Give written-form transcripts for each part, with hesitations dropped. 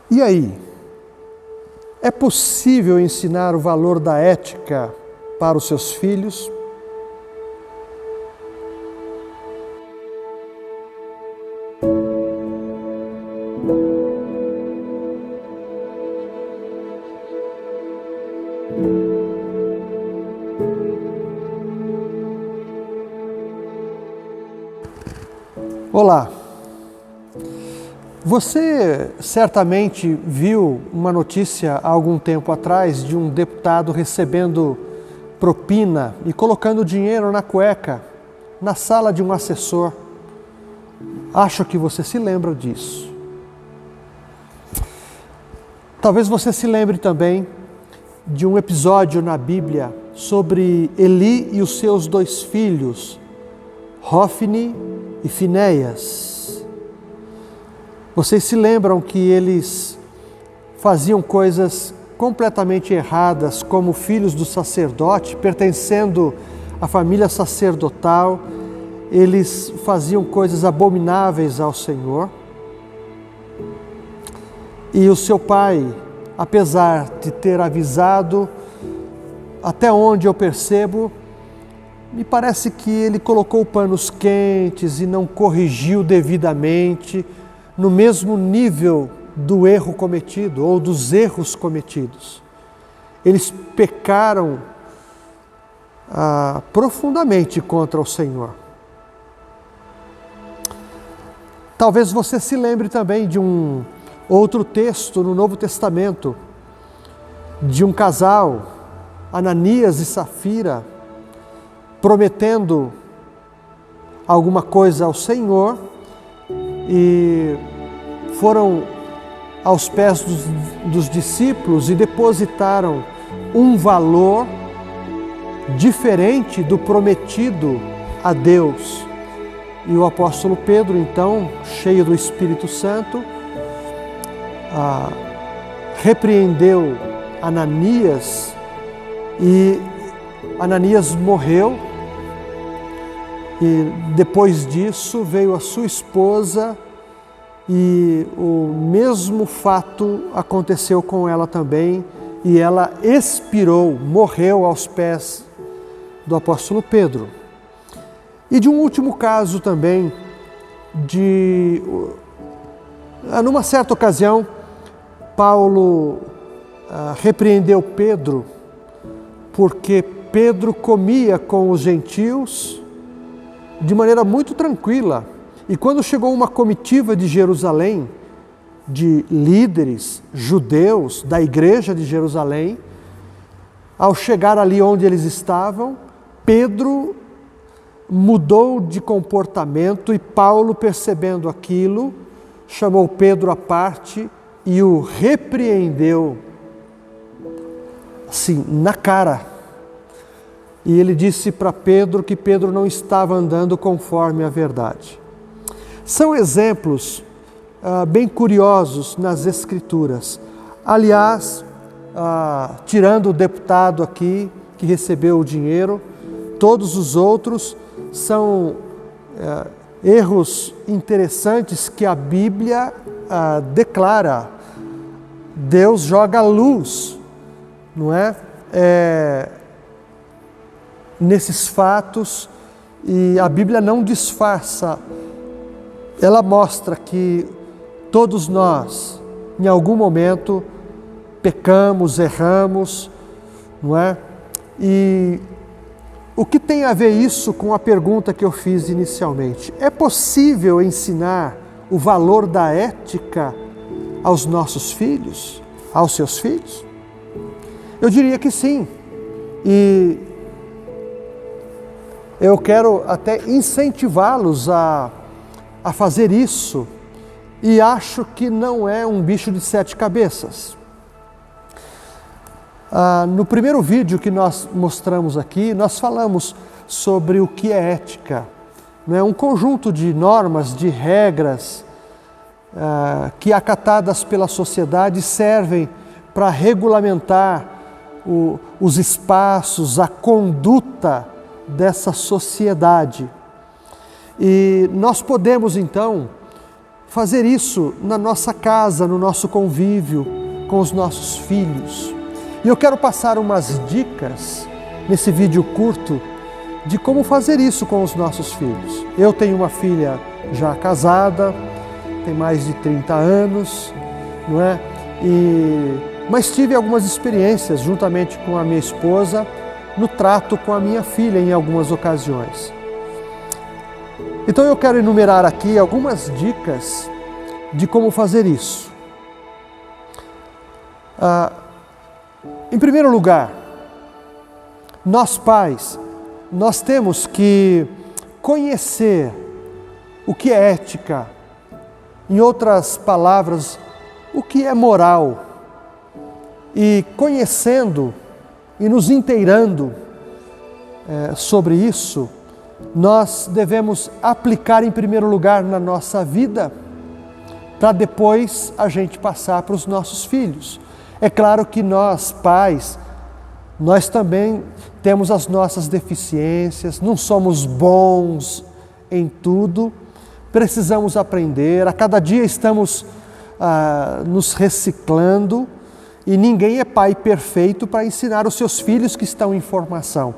E aí? É possível ensinar o valor da ética para os seus filhos? Olá! Você certamente viu uma notícia há algum tempo atrás de um deputado recebendo propina e colocando dinheiro na cueca, na sala de um assessor. Acho que você se lembra disso. Talvez você se lembre também de um episódio na Bíblia sobre Eli e os seus 2 filhos, Hofni e Finéias. Vocês se lembram que eles faziam coisas completamente erradas como filhos do sacerdote, pertencendo à família sacerdotal, eles faziam coisas abomináveis ao Senhor. E o seu pai, apesar de ter avisado, até onde eu percebo, me parece que ele colocou panos quentes e não corrigiu devidamente no mesmo nível do erro cometido ou dos erros cometidos. Eles pecaram profundamente contra o Senhor. Talvez você se lembre também de um outro texto no Novo Testamento, de um casal, Ananias e Safira, prometendo alguma coisa ao Senhor e foram aos pés dos discípulos e depositaram um valor diferente do prometido a Deus. E o apóstolo Pedro, então, cheio do Espírito Santo, repreendeu Ananias e Ananias morreu. E depois disso veio a sua esposa e o mesmo fato aconteceu com ela também e ela expirou, morreu aos pés do apóstolo Pedro. E de um último caso também, numa certa ocasião, Paulo repreendeu Pedro porque Pedro comia com os gentios de maneira muito tranquila. E quando chegou uma comitiva de Jerusalém, de líderes judeus da igreja de Jerusalém, ao chegar ali onde eles estavam, Pedro mudou de comportamento e Paulo, percebendo aquilo, chamou Pedro à parte e o repreendeu, assim, na cara. E ele disse para Pedro que Pedro não estava andando conforme a verdade. São exemplos bem curiosos nas Escrituras. Aliás, tirando o deputado aqui que recebeu o dinheiro, todos os outros são erros interessantes que a Bíblia declara. Deus joga luz, não é? Nesses fatos, e a Bíblia não disfarça, ela mostra que todos nós, em algum momento, pecamos, erramos, não é? E o que tem a ver isso com a pergunta que eu fiz inicialmente? É possível ensinar o valor da ética aos nossos filhos, aos seus filhos? Eu diria que sim. E eu quero até incentivá-los a fazer isso, e acho que não é um bicho de 7 cabeças. No primeiro vídeo que nós mostramos aqui, nós falamos sobre o que é ética. Não é um conjunto de normas, de regras, que acatadas pela sociedade servem para regulamentar os espaços, a conduta dessa sociedade. E nós podemos então fazer isso na nossa casa, no nosso convívio com os nossos filhos. E eu quero passar umas dicas nesse vídeo curto de como fazer isso com os nossos filhos. Eu tenho uma filha já casada, tem mais de 30 anos, não é? Mas tive algumas experiências juntamente com a minha esposa no trato com a minha filha em algumas ocasiões. Então eu quero enumerar aqui algumas dicas de como fazer isso. Em primeiro lugar, nós pais, nós temos que conhecer o que é ética, em outras palavras, o que é moral. E conhecendo e nos inteirando sobre isso, nós devemos aplicar em primeiro lugar na nossa vida, para depois a gente passar para os nossos filhos. É claro que nós, pais, nós também temos as nossas deficiências, não somos bons em tudo, precisamos aprender, a cada dia estamos nos reciclando, e ninguém é pai perfeito para ensinar os seus filhos que estão em formação.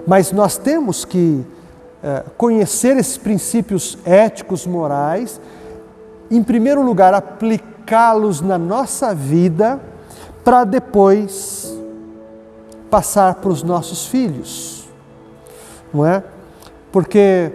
Mas nós temos que conhecer esses princípios éticos, morais, em primeiro lugar, aplicá-los na nossa vida, para depois passar para os nossos filhos, não é? Porque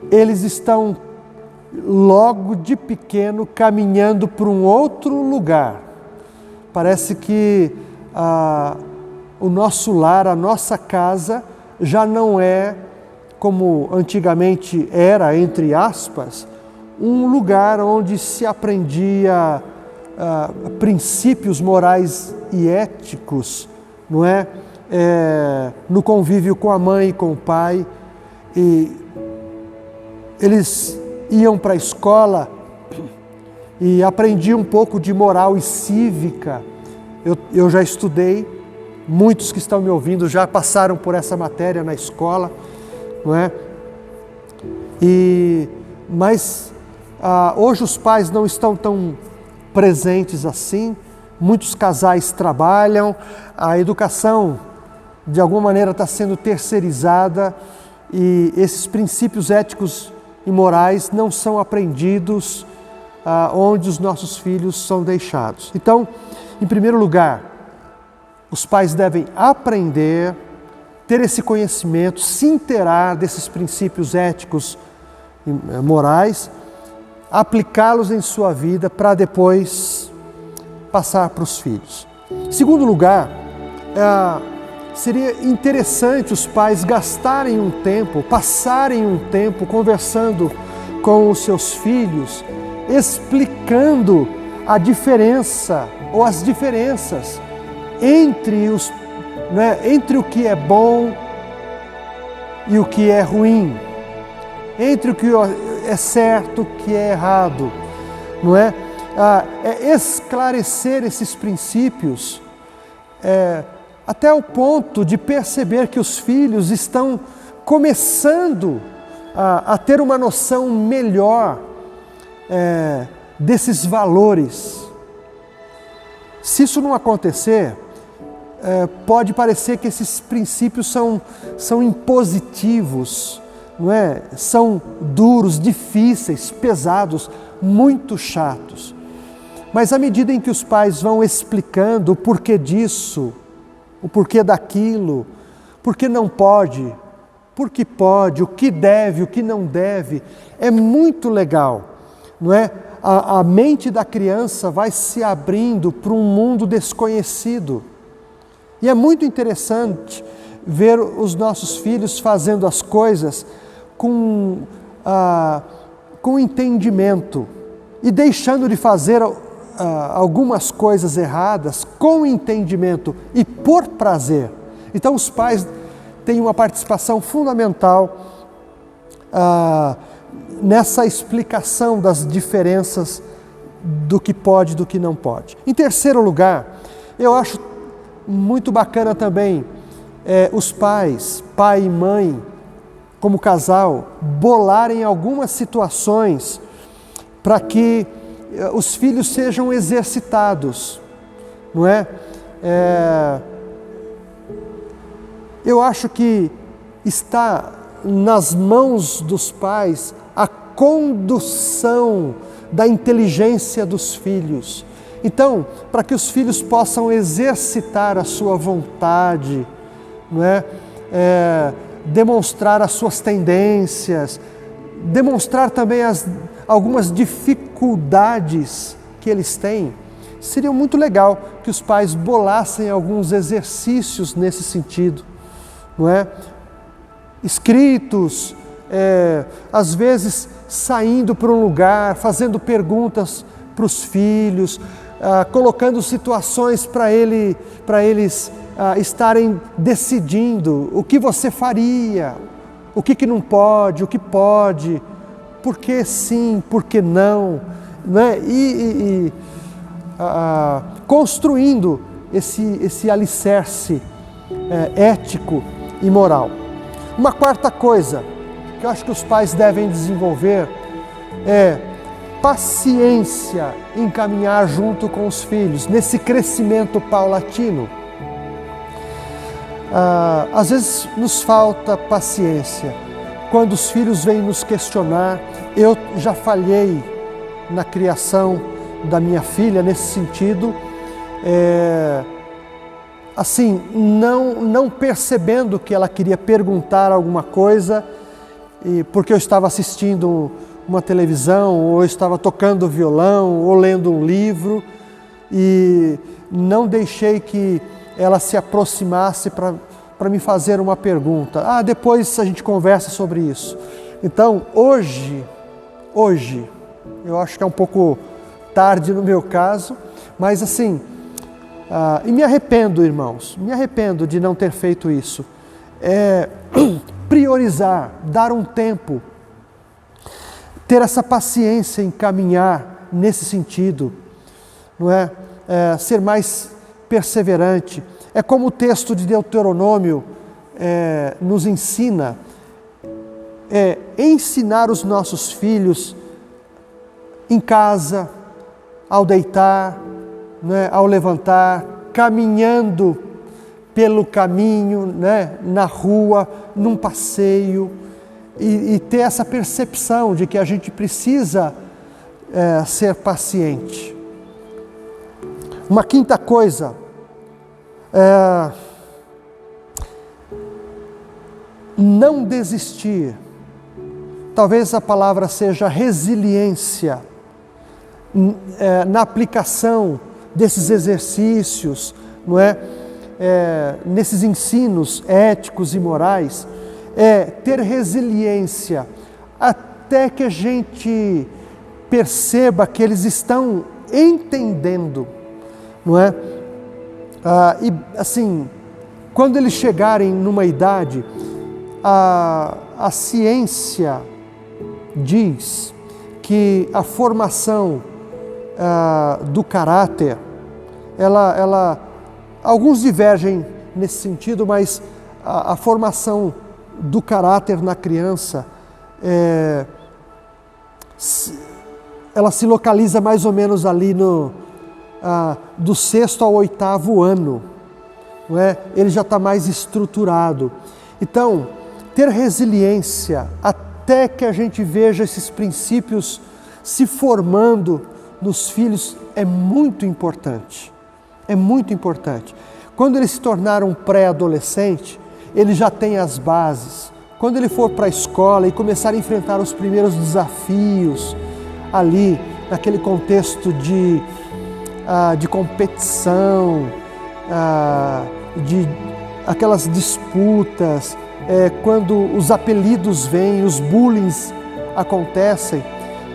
eles estão logo de pequeno caminhando para um outro lugar. Parece que o nosso lar, a nossa casa, já não é como antigamente era, entre aspas, um lugar onde se aprendia princípios morais e éticos, não é? No convívio com a mãe e com o pai. E eles iam para a escola e aprendiam um pouco de moral e cívica. Eu já estudei, muitos que estão me ouvindo já passaram por essa matéria na escola, não é? Mas hoje os pais não estão tão presentes assim, muitos casais trabalham, a educação de alguma maneira está sendo terceirizada e esses princípios éticos e morais não são aprendidos onde os nossos filhos são deixados. Então, em primeiro lugar, os pais devem aprender, ter esse conhecimento, se inteirar desses princípios éticos e morais, aplicá-los em sua vida para depois passar para os filhos. Em segundo lugar, seria interessante os pais gastarem um tempo, passarem um tempo conversando com os seus filhos, explicando a diferença ou as diferenças entre o que é bom e o que é ruim, entre o que é certo e o que é errado, não é? Esclarecer esses princípios até o ponto de perceber que os filhos estão começando a ter uma noção melhor desses valores. Se isso não acontecer, pode parecer que esses princípios são impositivos, não é? São duros, difíceis, pesados, muito chatos. Mas à medida em que os pais vão explicando o porquê disso, o porquê daquilo, porque não pode, porque pode, o que deve, o que não deve, é muito legal, não é? A mente da criança vai se abrindo para um mundo desconhecido. E é muito interessante ver os nossos filhos fazendo as coisas com entendimento e deixando de fazer algumas coisas erradas com entendimento e por prazer. Então os pais têm uma participação fundamental nessa explicação das diferenças do que pode e do que não pode. Em terceiro lugar, eu acho muito bacana também os pais, pai e mãe, como casal, bolarem algumas situações para que os filhos sejam exercitados, não é? Eu acho que está nas mãos dos pais a condução da inteligência dos filhos. Então, para que os filhos possam exercitar a sua vontade, não é? Demonstrar as suas tendências, demonstrar também algumas dificuldades que eles têm, seria muito legal que os pais bolassem alguns exercícios nesse sentido, não é? Escritos, às vezes saindo para um lugar, fazendo perguntas para os filhos, colocando situações para eles estarem decidindo o que você faria, o que não pode, o que pode, por que sim, por que não, né? Construindo esse alicerce ético e moral. Uma quarta coisa que eu acho que os pais devem desenvolver é paciência em caminhar junto com os filhos, nesse crescimento paulatino. Às vezes nos falta paciência. Quando os filhos vêm nos questionar, eu já falhei na criação da minha filha nesse sentido, assim, não percebendo que ela queria perguntar alguma coisa, porque eu estava assistindo uma televisão, ou eu estava tocando violão, ou lendo um livro, e não deixei que ela se aproximasse para me fazer uma pergunta. Depois a gente conversa sobre isso. Então, hoje, eu acho que é um pouco tarde no meu caso, mas assim, e me arrependo, irmãos, me arrependo de não ter feito isso. Priorizar, dar um tempo, ter essa paciência em caminhar nesse sentido, não é? Ser mais perseverante. É como o texto de Deuteronômio nos ensina, ensinar os nossos filhos em casa, ao deitar, né, ao levantar, caminhando pelo caminho, né, na rua, num passeio, e ter essa percepção de que a gente precisa ser paciente. Uma quinta coisa, não desistir. Talvez a palavra seja resiliência na aplicação desses exercícios, não é? Nesses ensinos éticos e morais, ter resiliência até que a gente perceba que eles estão entendendo, não é? E assim, quando eles chegarem numa idade, a ciência diz que a formação do caráter, alguns divergem nesse sentido, mas a formação do caráter na criança, ela se localiza mais ou menos ali do 6º ao 8º ano, não é? Ele já está mais estruturado. Então, ter resiliência até que a gente veja esses princípios se formando nos filhos é muito importante. É muito importante. Quando ele se tornar um pré-adolescente, ele já tem as bases. Quando ele for para a escola e começar a enfrentar os primeiros desafios ali, naquele contexto de competição, de aquelas disputas, quando os apelidos vêm, os bullying acontecem,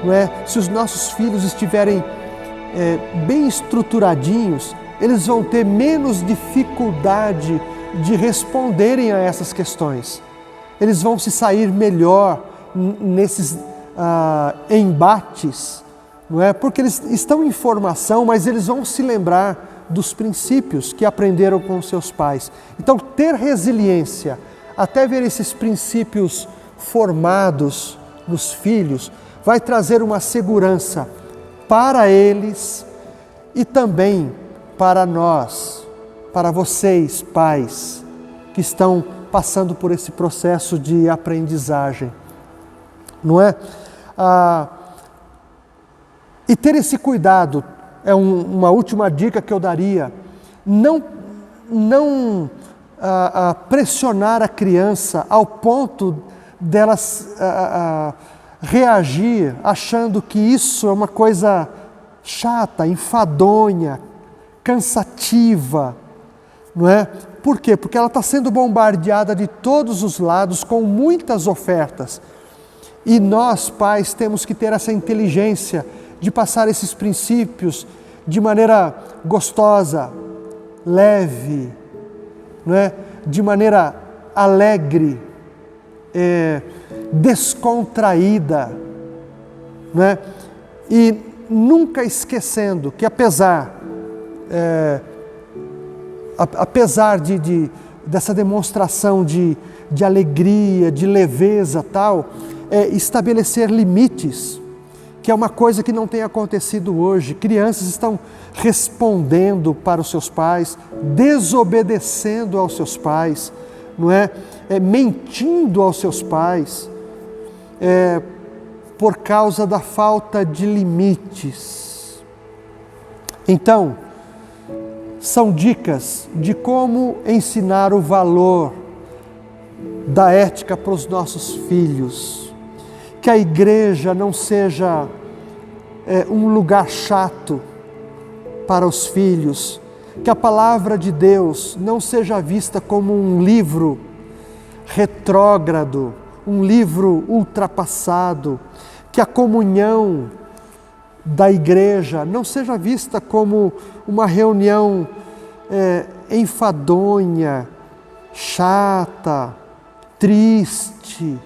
não é? Se os nossos filhos estiverem bem estruturadinhos, eles vão ter menos dificuldade de responderem a essas questões. Eles vão se sair melhor nesses embates, não é? Porque eles estão em formação, mas eles vão se lembrar dos princípios que aprenderam com seus pais. Então, ter resiliência até ver esses princípios formados nos filhos, vai trazer uma segurança para eles e também para nós, para vocês, pais, que estão passando por esse processo de aprendizagem, não é? E ter esse cuidado é uma última dica que eu daria. Não pressionar a criança ao ponto delas reagir achando que isso é uma coisa chata, enfadonha, cansativa, não é? Por quê? Porque ela está sendo bombardeada de todos os lados com muitas ofertas. E nós, pais, temos que ter essa inteligência de passar esses princípios de maneira gostosa, leve, não é? De maneira alegre, descontraída, não é? E nunca esquecendo que apesar dessa demonstração de alegria, de leveza tal, estabelecer limites, que é uma coisa que não tem acontecido hoje. Crianças estão respondendo para os seus pais, desobedecendo aos seus pais, não é? Mentindo aos seus pais, por causa da falta de limites. Então, são dicas de como ensinar o valor da ética para os nossos filhos. Que a igreja não seja um lugar chato para os filhos. Que a palavra de Deus não seja vista como um livro retrógrado, um livro ultrapassado. Que a comunhão da igreja não seja vista como uma reunião enfadonha, chata, triste,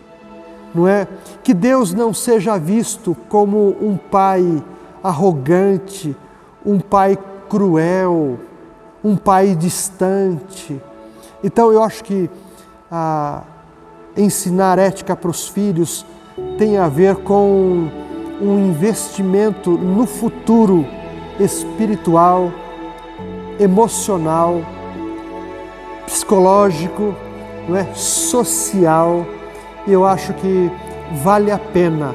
não é? Que Deus não seja visto como um pai arrogante, um pai cruel, um pai distante. Então eu acho que ensinar ética para os filhos tem a ver com um investimento no futuro espiritual, emocional, psicológico, não é? Social. Eu acho que vale a pena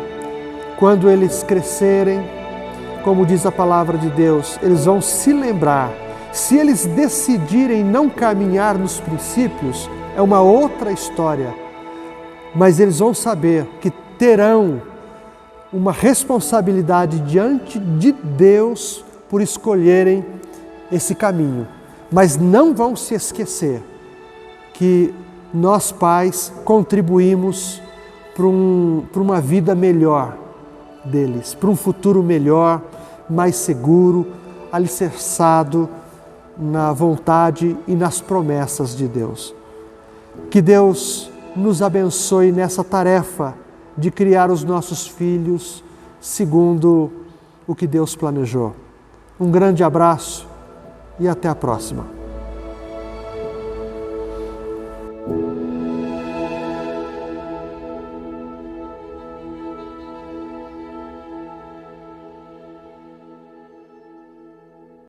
quando eles crescerem, como diz a palavra de Deus, eles vão se lembrar. Se eles decidirem não caminhar nos princípios, é uma outra história, mas eles vão saber que terão uma responsabilidade diante de Deus por escolherem esse caminho. Mas não vão se esquecer que nós pais contribuímos para uma vida melhor deles, para um futuro melhor, mais seguro, alicerçado na vontade e nas promessas de Deus. Que Deus nos abençoe nessa tarefa de criar os nossos filhos segundo o que Deus planejou. Um grande abraço e até a próxima.